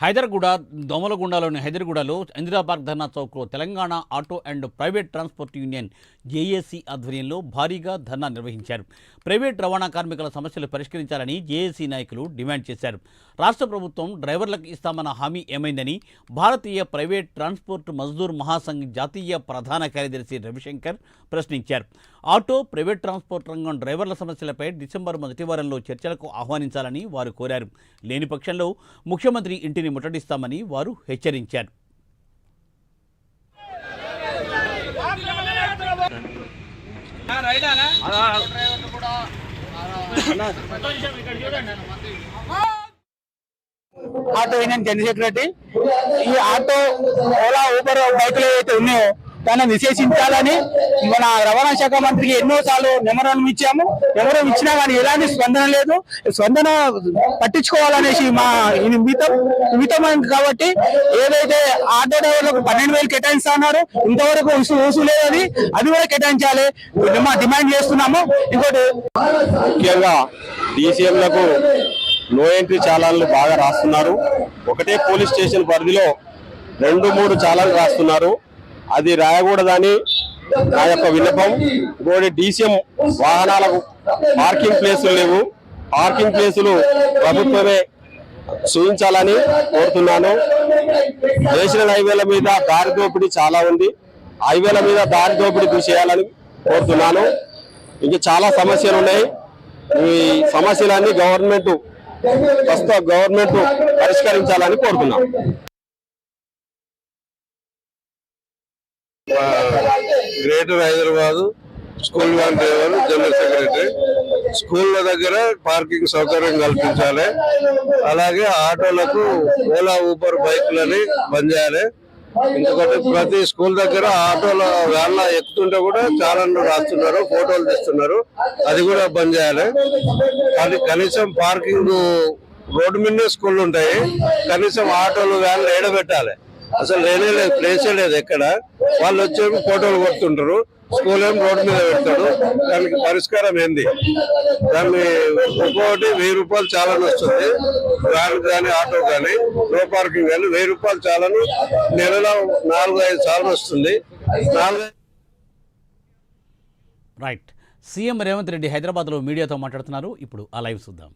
హైదర్గూడ దోమలగూడలోని హైదర్గూడలో ఇందిరా పార్క్ ధర్నా చౌక్లో Telangana auto and private transport union JAC ఆధ్వర్యంలో భారీగా ధర్నా నిర్వహించారు. ప్రైవేట్ రవాణా కార్మికుల సమస్యలు పరిష్కరించాలని జేఏసీ నాయకులు డిమాండ్ చేశారు. రాష్ట్ర ప్రభుత్వం డ్రైవర్లకు ఇస్తామన్న హామీ ఏమైందని భారతీయ ప్రైవేట్ ట్రాన్స్పోర్ట్ మజ్దూర్ మహాసంఘ్ జాతీయ ప్రధాన కార్యదర్శి రవిశంకర్ ప్రశ్నించారు. ఆటో ప్రైవేట్ ట్రాన్స్పోర్ట్ రంగం డ్రైవర్ల సమస్యలపై డిసెంబర్ మొదటి వారంలో చర్చలకు ఆహ్వానించాలని వారు కోరారు. లేని పక్షంలో ముఖ్యమంత్రి ఇంటిని ముట్టడిస్తామని వారు హెచ్చరించారు. Auto union general secretary. ఈ ఆటో ఓలా ఊబర్ బైకులు ఏవైతే ఉన్నాయో దాన్ని నిషేధించాలని మన రవాణా శాఖ మంత్రికి ఎన్నోసార్లు మెమోరాండం ఇచ్చాము. మెమోరాండం ఇచ్చినా కానీ ఎలాంటి స్పందన లేదు. స్పందన పట్టించుకోవాలనేసి మా మితం కాబట్టి ఏదైతే ఆటో డ్రైవర్లకు 12,000 కేటాయిస్తా అన్నారు, ఇంతవరకు ఊసు లేదని అది కూడా కేటాయించాలి మా డిమాండ్ చేస్తున్నాము. ఇంకోటి ముఖ్యంగా డీసీఎంలకు నో ఎంట్రీ చాలాన్లు బాగా రాస్తున్నారు. ఒకటే పోలీస్ స్టేషన్ పరిధిలో 2-3 చాలాన్లు రాస్తున్నారు. అది రాయకూడదని నా యొక్క విన్నపం. ఇంకోటి డీసీఎం వాహనాలకు పార్కింగ్ ప్లేసులు లేవు. పార్కింగ్ ప్లేసులు ప్రభుత్వమే చూపించాలని కోరుతున్నాను. నేషనల్ హైవేల మీద దారి దోపిడీ చాలా ఉంది. హైవేల మీద దారి దోపిడీ చేయాలని కోరుతున్నాను. ఇంకా చాలా సమస్యలు ఉన్నాయి. ఈ సమస్యలన్నీ గవర్నమెంట్ పరిష్కరించాలని కోరుతున్నాం. Greater Hyderabad school van driver general secretary. స్కూళ్ళ దగ్గర పార్కింగ్ సౌకర్యం కల్పించాలి. అలాగే ఆటోలకు ఓలా ఊబర్ బైకులని బంద్ చేయాలి. ఎందుకంటే ప్రతి స్కూల్ దగ్గర ఆటోల వ్యాన్ల ఎక్కుతుంటే కూడా చాలా రాస్తున్నారు, ఫోటోలు తీస్తున్నారు. అది కూడా బంద్ చేయాలి. కానీ కనీసం పార్కింగ్ రోడ్డు మీదనే స్కూళ్ళు ఉంటాయి, కనీసం ఆటోలు వ్యాన్లు ఏడబెట్టాలి. అసలు లేనే లేదు, ప్లేసే లేదు ఎక్కడ. వాళ్ళు వచ్చేమి ఫోటోలు కొడుతుంటారు, స్కూల్ ఏం రోడ్డు మీద పెడతాడు. దానికి పరిష్కారం ఏంది? దాన్ని ఒక్కొక్కటి 1000 రూపాయలు చాలాను వస్తుంది. వ్యాన్ కానీ ఆటో కానీ నో పార్కింగ్ కానీ 1000 రూపాయలు చాలాను నెలలో 4-5 సార్లు వస్తుంది. రైట్. సీఎం రేవంత్ రెడ్డి హైదరాబాద్లో మీడియాతో మాట్లాడుతున్నారు. ఇప్పుడు ఆ లైవ్ చూద్దాం.